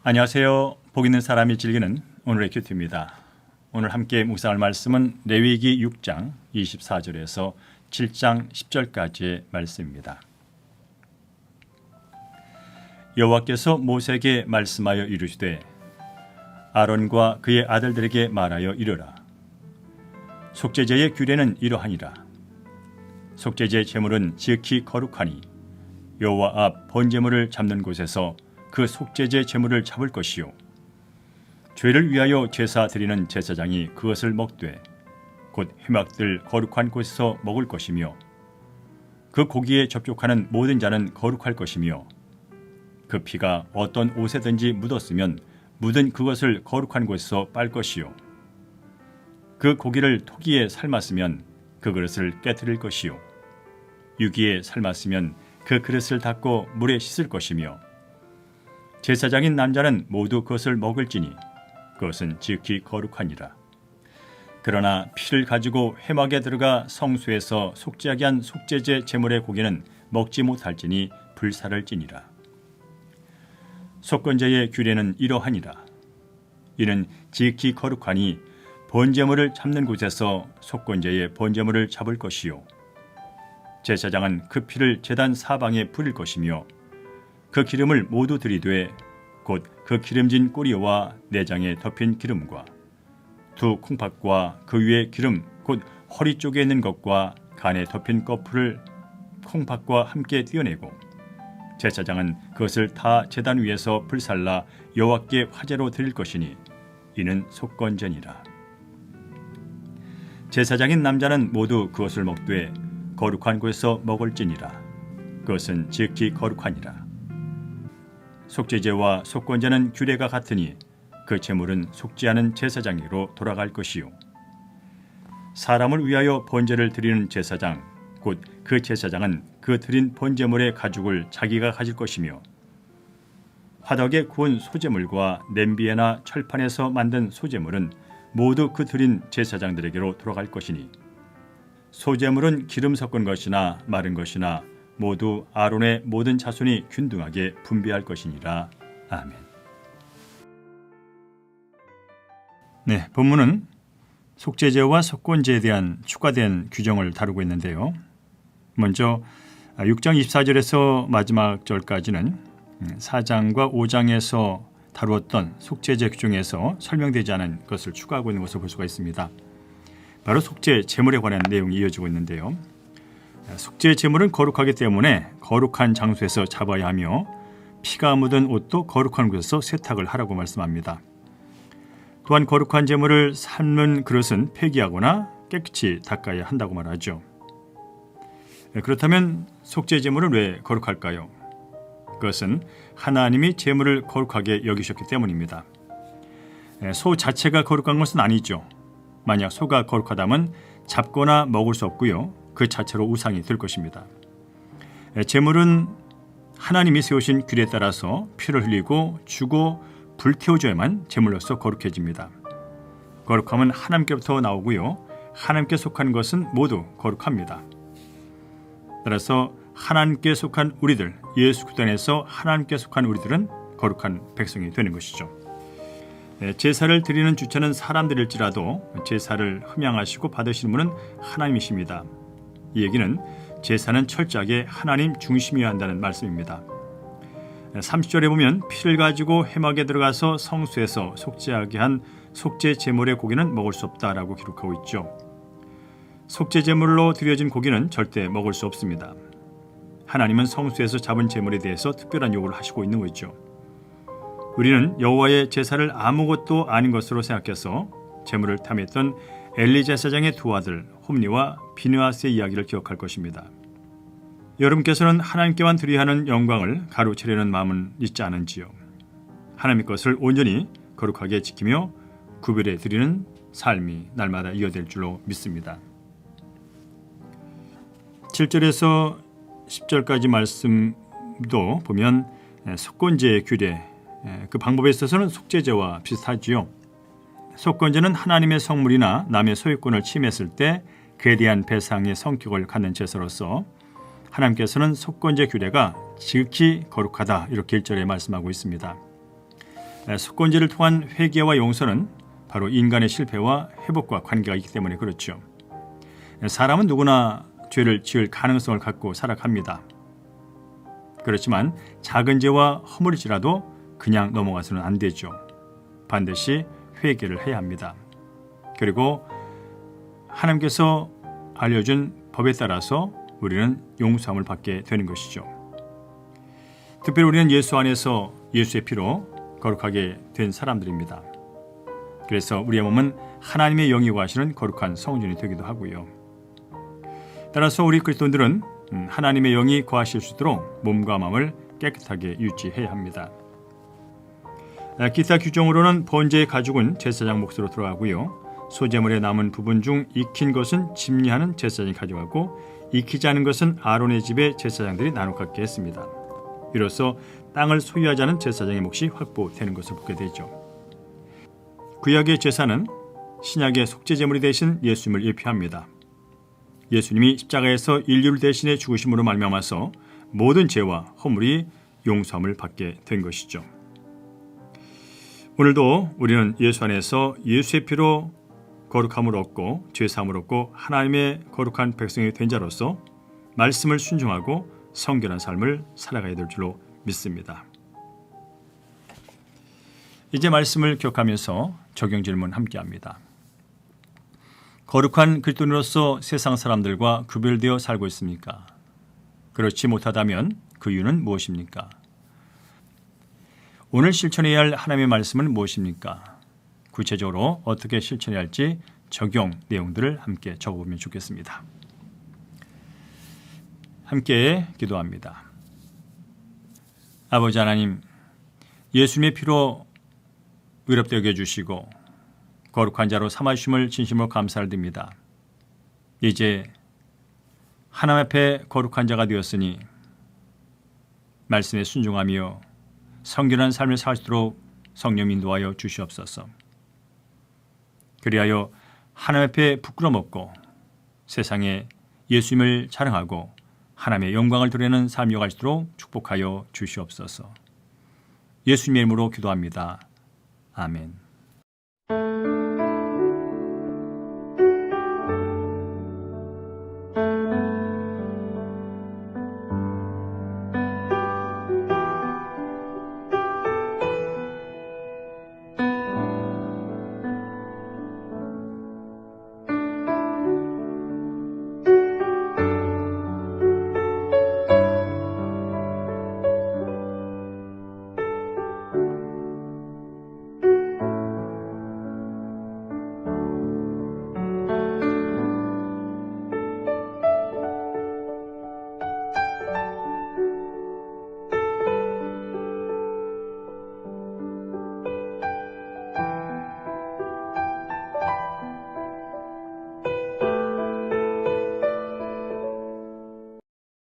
안녕하세요. 복 있는 사람이 즐기는 오늘의 큐티입니다. 오늘 함께 묵상할 말씀은 레위기 6장 24절에서 7장 10절까지의 말씀입니다. 여호와께서 모세에게 말씀하여 이르시되 아론과 그의 아들들에게 말하여 이르라. 속죄제의 규례는 이러하니라. 속죄제 제물은 지극히 거룩하니 여호와 앞 번제물을 잡는 곳에서 그 속죄제 제물을 잡을 것이요 죄를 위하여 제사 드리는 제사장이 그것을 먹되 곧 회막들 거룩한 곳에서 먹을 것이며 그 고기에 접촉하는 모든 자는 거룩할 것이며 그 피가 어떤 옷에든지 묻었으면 묻은 그것을 거룩한 곳에서 빨 것이요 그 고기를 토기에 삶았으면 그 그릇을 깨뜨릴 것이요 유기에 삶았으면 그 그릇을 닦고 물에 씻을 것이며 제사장인 남자는 모두 그것을 먹을지니 그것은 지극히 거룩하니라. 그러나 피를 가지고 회막에 들어가 성소에서 속죄하게 한 속죄제 제물의 고기는 먹지 못할지니 불사를 지니라. 속건제의 규례는 이러하니라. 이는 지극히 거룩하니 번제물을 잡는 곳에서 속건제의 번제물을 잡을 것이요 제사장은 그 피를 제단 사방에 뿌릴 것이며 그 기름을 모두 들이되 곧 그 기름진 꼬리와 내장에 덮인 기름과 두 콩팥과 그 위에 기름 곧 허리 쪽에 있는 것과 간에 덮인 거풀을 콩팥과 함께 떼어내고 제사장은 그것을 다 제단 위에서 불살라 여호와께 화제로 드릴 것이니 이는 속건제니라. 제사장인 남자는 모두 그것을 먹되 거룩한 곳에서 먹을지니라. 그것은 지극히 거룩하니라. 속죄제와 속건제는 규례가 같으니 그 제물은 속죄하는 제사장에게로 돌아갈 것이요 사람을 위하여 번제를 드리는 제사장 곧 그 제사장은 그 드린 번제물의 가죽을 자기가 가질 것이며 화덕에 구운 소제물과 냄비에나 철판에서 만든 소제물은 모두 그 드린 제사장들에게로 돌아갈 것이니 소제물은 기름 섞은 것이나 마른 것이나 모두 아론의 모든 자손이 균등하게 분배할 것이니라. 아멘. 네, 본문은 속죄제와 속건제에 대한 추가된 규정을 다루고 있는데요. 먼저 6장 24절에서 마지막 절까지는 4장과 5장에서 다루었던 속죄제 규정에서 설명되지 않은 것을 추가하고 있는 것을 볼 수가 있습니다. 바로 속죄 제물에 관한 내용이 이어지고 있는데요. 속죄 제물은 거룩하기 때문에 거룩한 장소에서 잡아야 하며 피가 묻은 옷도 거룩한 곳에서 세탁을 하라고 말씀합니다. 또한 거룩한 제물을 삶는 그릇은 폐기하거나 깨끗이 닦아야 한다고 말하죠. 그렇다면 속죄 제물은 왜 거룩할까요? 그것은 하나님이 제물을 거룩하게 여기셨기 때문입니다. 소 자체가 거룩한 것은 아니죠. 만약 소가 거룩하다면 잡거나 먹을 수 없고요. 그 자체로 우상이 될 것입니다. 제물은 하나님이 세우신 규례에 따라서 피를 흘리고 주고 불태워줘야만 제물로서 거룩해집니다. 거룩함은 하나님께부터 나오고요. 하나님께 속한 것은 모두 거룩합니다. 따라서 하나님께 속한 우리들, 예수 그리스도 안에서 하나님께 속한 우리들은 거룩한 백성이 되는 것이죠. 제사를 드리는 주체는 사람들일지라도 제사를 흠양하시고 받으시는 분은 하나님이십니다. 이 얘기는 제사는 철저하게 하나님 중심이어야 한다는 말씀입니다. 30절에 보면 피를 가지고 회막에 들어가서 성소에서 속죄하게 한 속죄 제물의 고기는 먹을 수 없다라고 기록하고 있죠. 속죄 제물로 드려진 고기는 절대 먹을 수 없습니다. 하나님은 성소에서 잡은 제물에 대해서 특별한 요구를 하시고 있는 거죠. 우리는 여호와의 제사를 아무것도 아닌 것으로 생각해서 제물을 탐했던 엘리 제사장의 두 아들 홈니와 비느하스의 이야기를 기억할 것입니다. 여러분께서는 하나님께만 드려야 하는 영광을 가로채려는 마음은 있지 않은지요? 하나님의 것을 온전히 거룩하게 지키며 구별해 드리는 삶이 날마다 이어질 줄로 믿습니다. 7절에서 10절까지 말씀도 보면 속건제의 규례, 그 방법에 있어서는 속죄제와 비슷하지요. 속건제는 하나님의 성물이나 남의 소유권을 침해했을 때 그에 대한 배상의 성격을 갖는 제사로서 하나님께서는 속건제 규례가 지극히 거룩하다 이렇게 1절에 말씀하고 있습니다. 속건제를 통한 회개와 용서는 바로 인간의 실패와 회복과 관계가 있기 때문에 그렇죠. 사람은 누구나 죄를 지을 가능성을 갖고 살아갑니다. 그렇지만 작은 죄와 허물일지라도 그냥 넘어가서는 안 되죠. 반드시 회개를 해야 합니다. 그리고 하나님께서 알려준 법에 따라서 우리는 용서함을 받게 되는 것이죠. 특별히 우리는 예수 안에서 예수의 피로 거룩하게 된 사람들입니다. 그래서 우리의 몸은 하나님의 영이 거하시는 거룩한 성전이 되기도 하고요. 따라서 우리 그리스도인들은 하나님의 영이 거하실 수 있도록 몸과 마음을 깨끗하게 유지해야 합니다. 기타 규정으로는 번제의 가죽은 제사장 몫으로 들어가고요. 소제물에 남은 부분 중 익힌 것은 집리하는 제사장이 가져가고 익히지 않은 것은 아론의 집의 제사장들이 나눠 갖게 했습니다. 이로써 땅을 소유하지 않은 제사장의 몫이 확보되는 것을 보게 되죠. 구약의 제사는 신약의 속죄제물이 되신 예수님을 예표합니다. 예수님이 십자가에서 인류를 대신해 죽으심으로 말미암아서 모든 죄와 허물이 용서함을 받게 된 것이죠. 오늘도 우리는 예수 안에서 예수의 피로 거룩함을 얻고 죄사함을 얻고 하나님의 거룩한 백성이 된 자로서 말씀을 순종하고 성결한 삶을 살아가야 될 줄로 믿습니다. 이제 말씀을 기억하면서 적용 질문 함께합니다. 거룩한 그리스도인으로서 세상 사람들과 구별되어 살고 있습니까? 그렇지 못하다면 그 이유는 무엇입니까? 오늘 실천해야 할 하나님의 말씀은 무엇입니까? 구체적으로 어떻게 실천해야 할지 적용 내용들을 함께 적어보면 좋겠습니다. 함께 기도합니다. 아버지 하나님, 예수님의 피로 의롭게 여겨주시고 거룩한 자로 삼아주심을 진심으로 감사를 드립니다. 이제 하나님 앞에 거룩한 자가 되었으니 말씀에 순종하며 성결한 삶을 살 수 있도록 성령 인도하여 주시옵소서. 그리하여 하나님 앞에 부끄럼 없고 세상에 예수님을 자랑하고 하나님의 영광을 드리는 삶이 갈 수 있도록 축복하여 주시옵소서. 예수님의 이름으로 기도합니다. 아멘.